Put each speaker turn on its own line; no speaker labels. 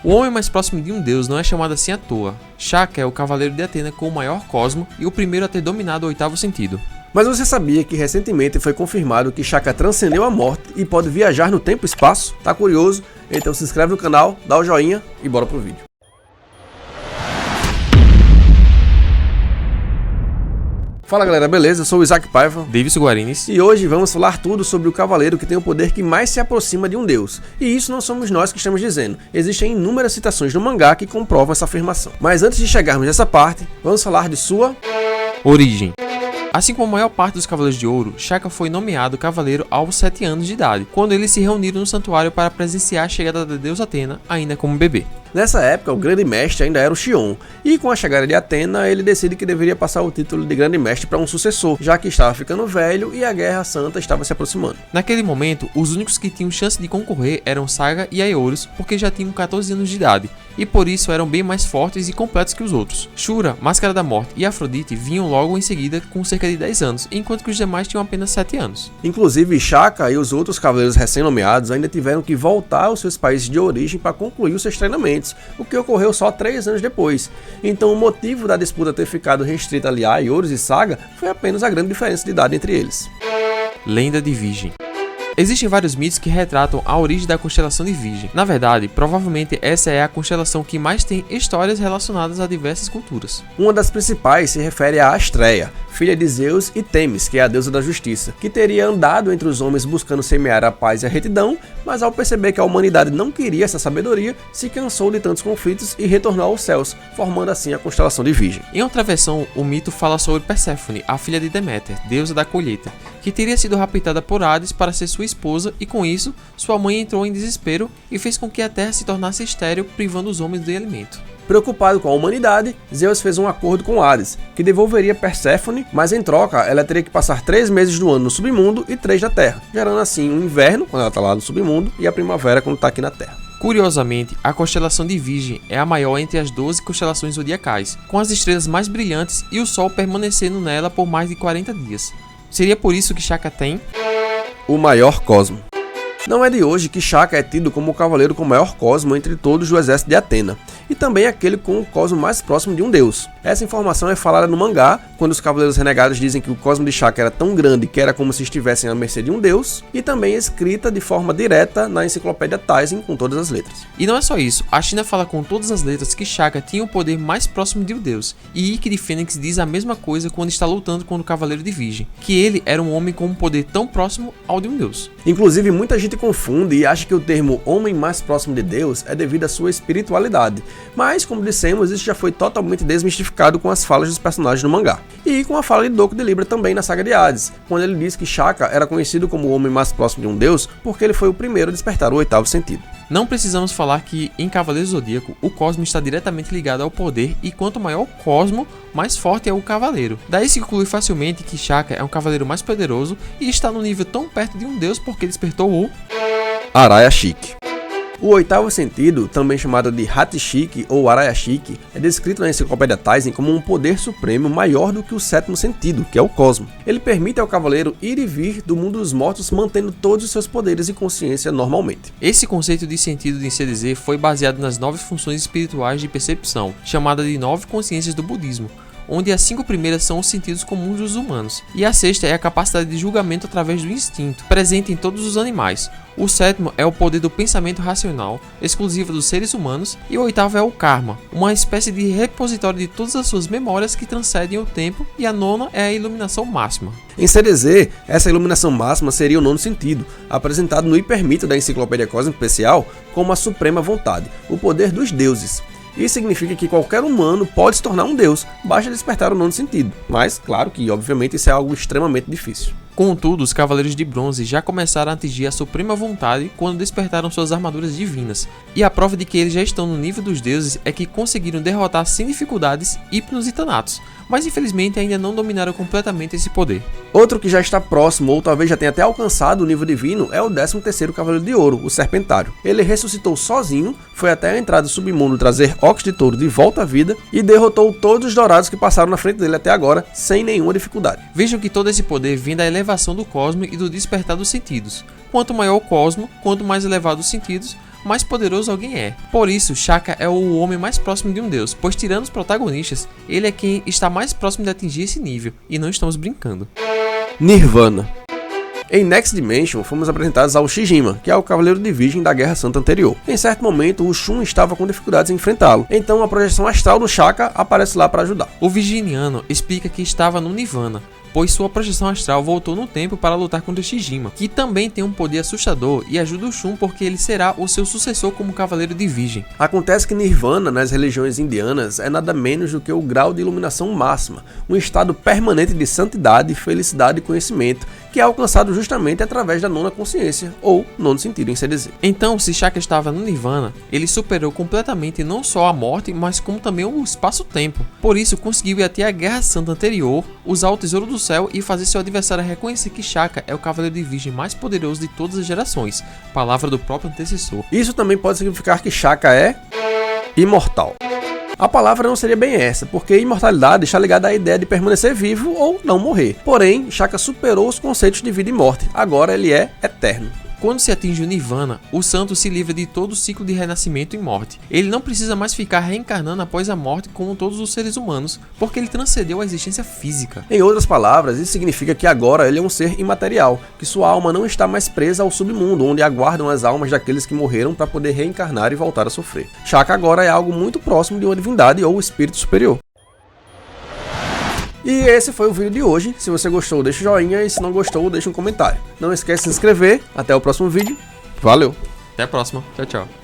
O homem mais próximo de um deus não é chamado assim à toa. Shaka é o cavaleiro de Atena com o maior cosmo e o primeiro a ter dominado o oitavo sentido.
Mas você sabia que recentemente foi confirmado que Shaka transcendeu a morte e pode viajar no tempo e espaço? Tá curioso? Então se inscreve no canal, dá o joinha e bora pro vídeo. Fala galera, beleza? Eu sou o Isaac Paiva,
Davidson Guarines,
e hoje vamos falar tudo sobre o cavaleiro que tem o poder que mais se aproxima de um deus. E isso não somos nós que estamos dizendo, existem inúmeras citações no mangá que comprovam essa afirmação. Mas antes de chegarmos nessa parte, vamos falar de sua
origem. Assim como a maior parte dos Cavaleiros de Ouro, Shaka foi nomeado cavaleiro aos 7 anos de idade, quando eles se reuniram no santuário para presenciar a chegada da deusa Atena, ainda como bebê.
Nessa época, o grande mestre ainda era o Xion, e com a chegada de Atena, ele decide que deveria passar o título de grande mestre para um sucessor, já que estava ficando velho e a Guerra Santa estava se aproximando.
Naquele momento, os únicos que tinham chance de concorrer eram Saga e Aeolus, porque já tinham 14 anos de idade, e por isso eram bem mais fortes e completos que os outros. Shura, Máscara da Morte e Afrodite vinham logo em seguida com cerca de 10 anos, enquanto que os demais tinham apenas 7 anos.
Inclusive, Shaka e os outros cavaleiros recém-nomeados ainda tiveram que voltar aos seus países de origem para concluir os seus treinamentos, o que ocorreu só 3 anos depois. Então o motivo da disputa ter ficado restrita ali a Aeolus e Saga foi apenas a grande diferença de idade entre eles.
Lenda de Virgem. Existem vários mitos que retratam a origem da constelação de Virgem. Na verdade, provavelmente essa é a constelação que mais tem histórias relacionadas a diversas culturas.
Uma das principais se refere a Astreia, filha de Zeus e Temis, que é a deusa da justiça, que teria andado entre os homens buscando semear a paz e a retidão, mas ao perceber que a humanidade não queria essa sabedoria, se cansou de tantos conflitos e retornou aos céus, formando assim a constelação de Virgem.
Em outra versão, o mito fala sobre Perséfone, a filha de Deméter, deusa da colheita, que teria sido raptada por Hades para ser sua esposa, e com isso, sua mãe entrou em desespero e fez com que a terra se tornasse estéril, privando os homens de alimento.
Preocupado com a humanidade, Zeus fez um acordo com Hades, que devolveria Perséfone, mas em troca ela teria que passar 3 meses do ano no submundo e 3 na Terra, gerando assim um inverno, quando ela está lá no submundo, e a primavera, quando está aqui na Terra.
Curiosamente, a constelação de Virgem é a maior entre as 12 constelações zodiacais, com as estrelas mais brilhantes e o Sol permanecendo nela por mais de 40 dias. Seria por isso que Shaka tem
o maior cosmo. Não é de hoje que Shaka é tido como o cavaleiro com o maior cosmo entre todos do exército de Atena, e também aquele com o cosmo mais próximo de um deus. Essa informação é falada no mangá, quando os cavaleiros renegados dizem que o cosmo de Shaka era tão grande que era como se estivessem à mercê de um deus, e também escrita de forma direta na enciclopédia Taisen com todas as letras.
E não é só isso, a China fala com todas as letras que Shaka tinha o poder mais próximo de um deus, e Ikki de Fênix diz a mesma coisa quando está lutando contra o Cavaleiro de Virgem, que ele era um homem com um poder tão próximo ao de um deus.
Inclusive, muita gente confunde e acha que o termo homem mais próximo de Deus é devido à sua espiritualidade, mas, como dissemos, isso já foi totalmente desmistificado com as falas dos personagens no mangá, e com a fala de Doku de Libra também na saga de Hades, quando ele diz que Shaka era conhecido como o homem mais próximo de um deus porque ele foi o primeiro a despertar o oitavo sentido.
Não precisamos falar que em Cavaleiro Zodíaco o cosmo está diretamente ligado ao poder, e quanto maior o cosmo, mais forte é o cavaleiro. Daí se conclui facilmente que Shaka é um cavaleiro mais poderoso e está no nível tão perto de um deus porque despertou o
Araya-Shiki. O oitavo sentido, também chamado de Hatshiki ou Araya-Shiki, é descrito na enciclopédia Taisen como um poder supremo maior do que o sétimo sentido, que é o cosmo. Ele permite ao cavaleiro ir e vir do mundo dos mortos, mantendo todos os seus poderes e consciência normalmente.
Esse conceito de sentido de CDZ foi baseado nas 9 funções espirituais de percepção, chamada de 9 consciências do budismo, onde as 5 primeiras são os sentidos comuns dos humanos, e a sexta é a capacidade de julgamento através do instinto, presente em todos os animais. O sétimo é o poder do pensamento racional, exclusivo dos seres humanos, e o oitavo é o karma, uma espécie de repositório de todas as suas memórias que transcendem o tempo, e a nona é a iluminação máxima.
Em CDZ, essa iluminação máxima seria o nono sentido, apresentado no hipermito da Enciclopédia Cósmica Especial como a suprema vontade, o poder dos deuses. Isso significa que qualquer humano pode se tornar um deus, basta despertar o nono sentido, mas claro que obviamente isso é algo extremamente difícil.
Contudo, os Cavaleiros de Bronze já começaram a atingir a suprema vontade quando despertaram suas armaduras divinas, e a prova de que eles já estão no nível dos deuses é que conseguiram derrotar sem dificuldades Hypnos e Thanatos, mas infelizmente ainda não dominaram completamente esse poder.
Outro que já está próximo ou talvez já tenha até alcançado o nível divino é o 13º Cavaleiro de Ouro, o Serpentário. Ele ressuscitou sozinho, foi até a entrada do submundo trazer Ox de Touro de volta à vida e derrotou todos os dourados que passaram na frente dele até agora sem nenhuma dificuldade.
Vejam que todo esse poder vem da elevação do cosmo e do despertar dos sentidos. Quanto maior o cosmo, quanto mais elevado os sentidos, mais poderoso alguém é. Por isso, Shaka é o homem mais próximo de um deus, pois tirando os protagonistas, ele é quem está mais próximo de atingir esse nível, e não estamos brincando.
Nirvana. Em Next Dimension, fomos apresentados ao Shijima, que é o Cavaleiro de Virgem da Guerra Santa anterior. Em certo momento, o Shun estava com dificuldades em enfrentá-lo, então a projeção astral do Shaka aparece lá para ajudar.
O Virginiano explica que estava no Nirvana, pois sua projeção astral voltou no tempo para lutar contra Shijima, que também tem um poder assustador e ajuda o Shun porque ele será o seu sucessor como Cavaleiro de Virgem.
Acontece que Nirvana, nas religiões indianas, é nada menos do que o grau de iluminação máxima, um estado permanente de santidade, felicidade e conhecimento, que é alcançado justamente através da nona consciência, ou nono sentido em CDZ.
Então, se Shaka estava no Nirvana, ele superou completamente não só a morte, mas como também o espaço-tempo. Por isso, conseguiu ir até a Guerra Santa anterior, usar o Tesouro do Céu e fazer seu adversário reconhecer que Shaka é o Cavaleiro de Virgem mais poderoso de todas as gerações, palavra do próprio antecessor.
Isso também pode significar que Shaka é imortal. A palavra não seria bem essa, porque imortalidade está ligada à ideia de permanecer vivo ou não morrer. Porém, Shaka superou os conceitos de vida e morte, agora ele é eterno.
Quando se atinge o Nirvana, o santo se livra de todo o ciclo de renascimento e morte. Ele não precisa mais ficar reencarnando após a morte como todos os seres humanos, porque ele transcendeu a existência física.
Em outras palavras, isso significa que agora ele é um ser imaterial, que sua alma não está mais presa ao submundo, onde aguardam as almas daqueles que morreram para poder reencarnar e voltar a sofrer. Shaka agora é algo muito próximo de uma divindade ou espírito superior. E esse foi o vídeo de hoje. Se você gostou, deixa o joinha, e se não gostou, deixa um comentário. Não esquece de se inscrever. Até o próximo vídeo. Valeu!
Até a próxima. Tchau, tchau.